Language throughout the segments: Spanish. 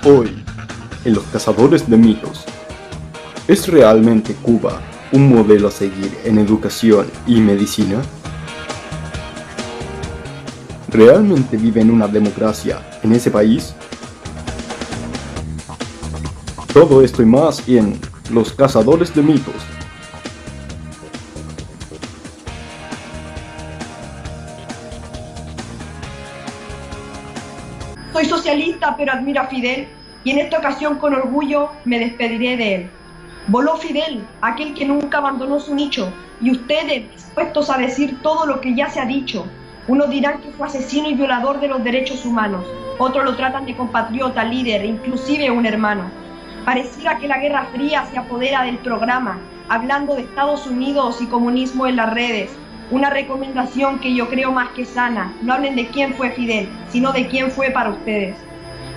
Hoy, en Los Cazadores de Mitos, ¿es realmente Cuba un modelo a seguir en educación y medicina? ¿Realmente vive en una democracia en ese país? Todo esto y más en Los Cazadores de Mitos. Soy socialista, pero admiro a Fidel, y en esta ocasión con orgullo me despediré de él. Voló Fidel, aquel que nunca abandonó su nicho, y ustedes dispuestos a decir todo lo que ya se ha dicho. Unos dirán que fue asesino y violador de los derechos humanos, otros lo tratan de compatriota, líder, inclusive un hermano. Pareciera que la Guerra Fría se apodera del programa, hablando de Estados Unidos y comunismo en las redes. Una recomendación que yo creo más que sana: no hablen de quién fue Fidel, sino de quién fue para ustedes.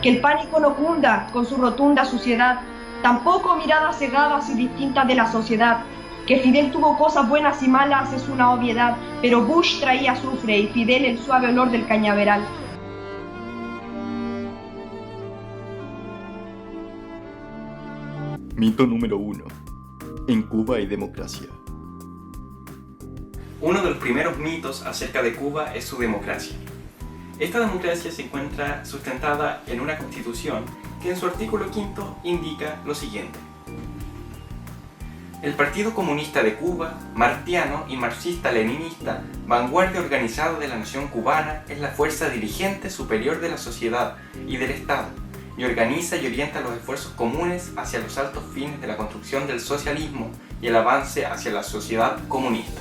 Que el pánico no cunda con su rotunda suciedad, tampoco miradas cegadas y distintas de la sociedad. Que Fidel tuvo cosas buenas y malas es una obviedad, pero Bush traía azufre y Fidel el suave olor del cañaveral. Mito número 1. En Cuba hay democracia. Uno de los primeros mitos acerca de Cuba es su democracia. Esta democracia se encuentra sustentada en una constitución que en su artículo 5 indica lo siguiente. El Partido Comunista de Cuba, martiano y marxista-leninista, vanguardia organizada de la nación cubana, es la fuerza dirigente superior de la sociedad y del Estado, y organiza y orienta los esfuerzos comunes hacia los altos fines de la construcción del socialismo y el avance hacia la sociedad comunista.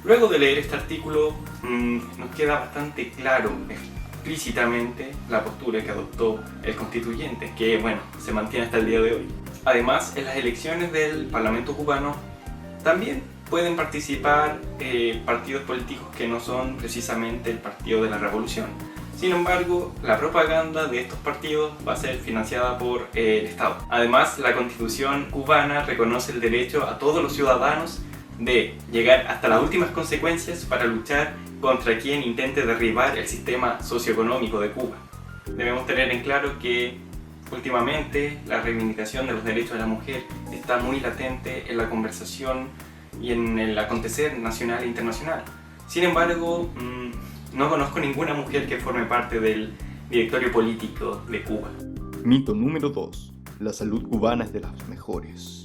Luego de leer este artículo, nos queda bastante claro explícitamente la postura que adoptó el constituyente, que bueno, se mantiene hasta el día de hoy. Además, en las elecciones del Parlamento cubano también pueden participar partidos políticos que no son precisamente el Partido de la Revolución. Sin embargo, la propaganda de estos partidos va a ser financiada por el Estado. Además, la Constitución cubana reconoce el derecho a todos los ciudadanos de llegar hasta las últimas consecuencias para luchar contra quien intente derribar el sistema socioeconómico de Cuba. Debemos tener en claro que últimamente la reivindicación de los derechos de la mujer está muy latente en la conversación y en el acontecer nacional e internacional. Sin embargo, no conozco ninguna mujer que forme parte del directorio político de Cuba. Mito número 2. La salud cubana es de las mejores.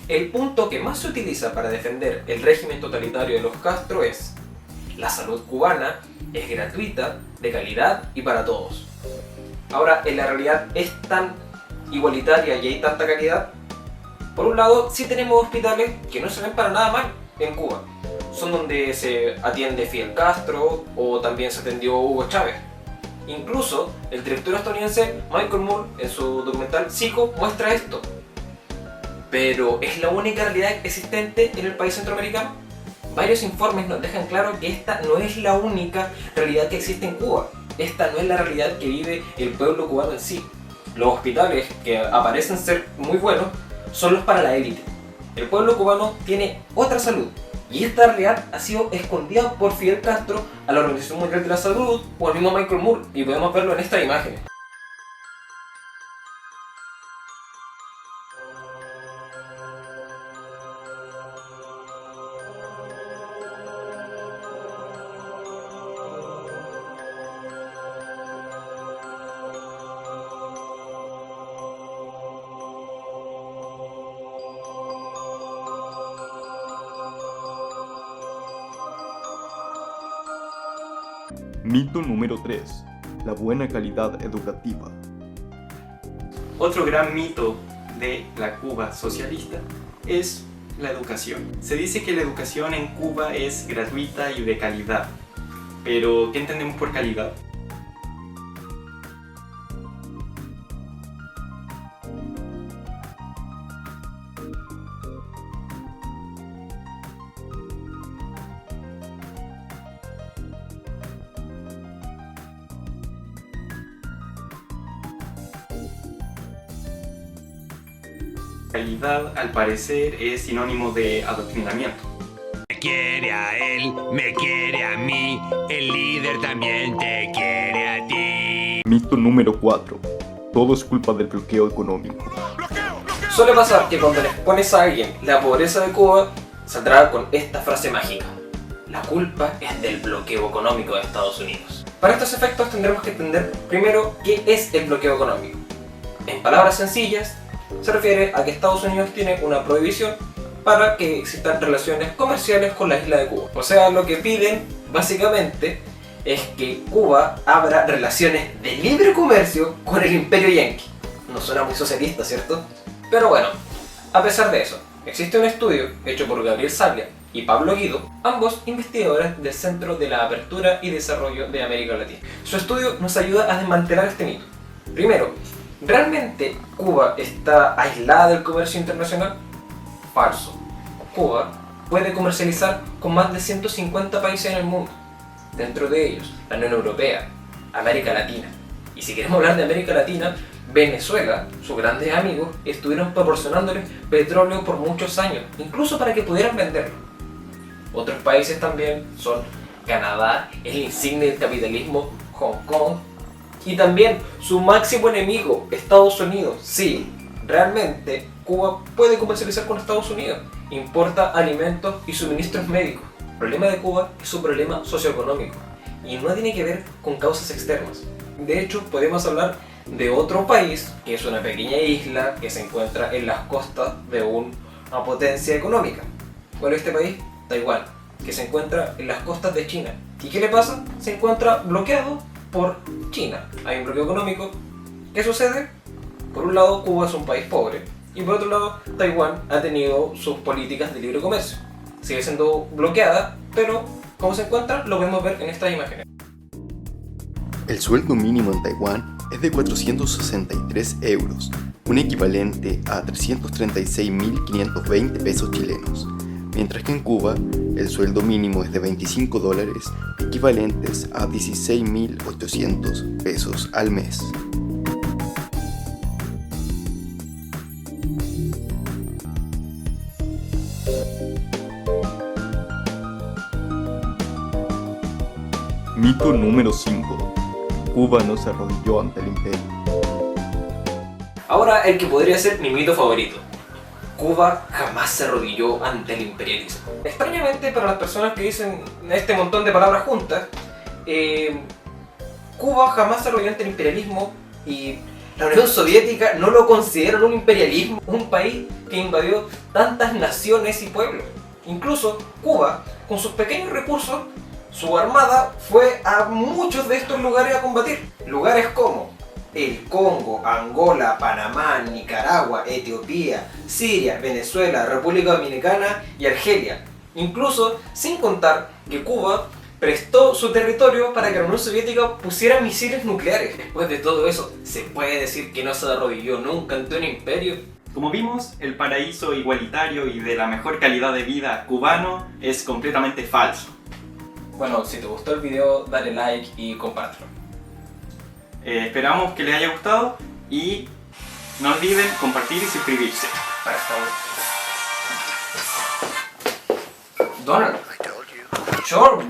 El punto que más se utiliza para defender el régimen totalitario de los Castro es: la salud cubana es gratuita, de calidad y para todos. Ahora, en la realidad es tan igualitaria y hay tanta calidad. Por un lado, sí tenemos hospitales que no se ven para nada mal en Cuba. Son donde se atiende Fidel Castro o también se atendió Hugo Chávez. Incluso el director estadounidense Michael Moore en su documental Psycho muestra esto. Pero ¿es la única realidad existente en el país centroamericano? Varios informes nos dejan claro que esta no es la única realidad que existe en Cuba. Esta no es la realidad que vive el pueblo cubano en sí. Los hospitales, que aparecen ser muy buenos, son los para la élite. El pueblo cubano tiene otra salud, y esta realidad ha sido escondida por Fidel Castro a la Organización Mundial de la Salud o al mismo Michael Moore, y podemos verlo en estas imágenes. Mito número 3. La buena calidad educativa. Otro gran mito de la Cuba socialista es la educación. Se dice que la educación en Cuba es gratuita y de calidad. Pero, ¿qué entendemos por calidad? Calidad, al parecer, es sinónimo de adoctrinamiento. Me quiere a él, me quiere a mí, el líder también te quiere a Mito número 4. Todo es culpa del bloqueo económico. Suele pasar que cuando le expones a alguien la pobreza de Cuba, saldrá con esta frase mágica: la culpa es del bloqueo económico de Estados Unidos. Para estos efectos tendremos que entender primero qué es el bloqueo económico. En palabras sencillas, se refiere a que Estados Unidos tiene una prohibición para que existan relaciones comerciales con la isla de Cuba. O sea, lo que piden básicamente es que Cuba abra relaciones de libre comercio con el imperio yanqui. No suena muy socialista, ¿cierto? Pero bueno, a pesar de eso, existe un estudio hecho por Gabriel Saglia y Pablo Guido, ambos investigadores del Centro de la Apertura y Desarrollo de América Latina. Su estudio nos ayuda a desmantelar este mito. Primero, ¿realmente Cuba está aislada del comercio internacional? Falso. Cuba puede comercializar con más de 150 países en el mundo, dentro de ellos la Unión Europea, América Latina. Y si queremos hablar de América Latina, Venezuela, sus grandes amigos, estuvieron proporcionándoles petróleo por muchos años, incluso para que pudieran venderlo. Otros países también son Canadá, el insigne del capitalismo, Hong Kong, y también su máximo enemigo, Estados Unidos. Sí, realmente Cuba puede comercializar con Estados Unidos, importa alimentos y suministros médicos. El problema de Cuba es su problema socioeconómico y no tiene que ver con causas externas. De hecho, podemos hablar de otro país que es una pequeña isla que se encuentra en las costas de una potencia económica. ¿Cuál es este país? Taiwán, que se encuentra en las costas de China. ¿Y qué le pasa? Se encuentra bloqueado por China. Hay un bloqueo económico. ¿Qué sucede? Por un lado, Cuba es un país pobre y por otro lado, Taiwán ha tenido sus políticas de libre comercio. Sigue siendo bloqueada, pero ¿cómo se encuentra? Lo podemos ver en estas imágenes. El sueldo mínimo en Taiwán es de 463 euros, un equivalente a 336.520 pesos chilenos, mientras que en Cuba el sueldo mínimo es de 25 dólares, equivalentes a 16.800 pesos al mes. Mito número 5. Cuba no se arrodilló ante el imperio. Ahora el que podría ser mi mito favorito. Cuba jamás se arrodilló ante el imperialismo. Extrañamente, para las personas que dicen este montón de palabras juntas, Cuba jamás se arrodilló ante el imperialismo y la Unión Soviética no lo consideran un imperialismo, un país que invadió tantas naciones y pueblos. Incluso Cuba, con sus pequeños recursos, su armada fue a muchos de estos lugares a combatir. Lugares como el Congo, Angola, Panamá, Nicaragua, Etiopía, Siria, Venezuela, República Dominicana y Argelia. Incluso sin contar que Cuba prestó su territorio para que la Unión Soviética pusiera misiles nucleares. Después de todo eso, ¿se puede decir que no se arrodilló nunca ante un imperio? Como vimos, el paraíso igualitario y de la mejor calidad de vida cubano es completamente falso. Bueno, si te gustó el video, dale like y compártelo. Esperamos que les haya gustado y no olviden compartir y suscribirse. Para favor. Donald. Sure.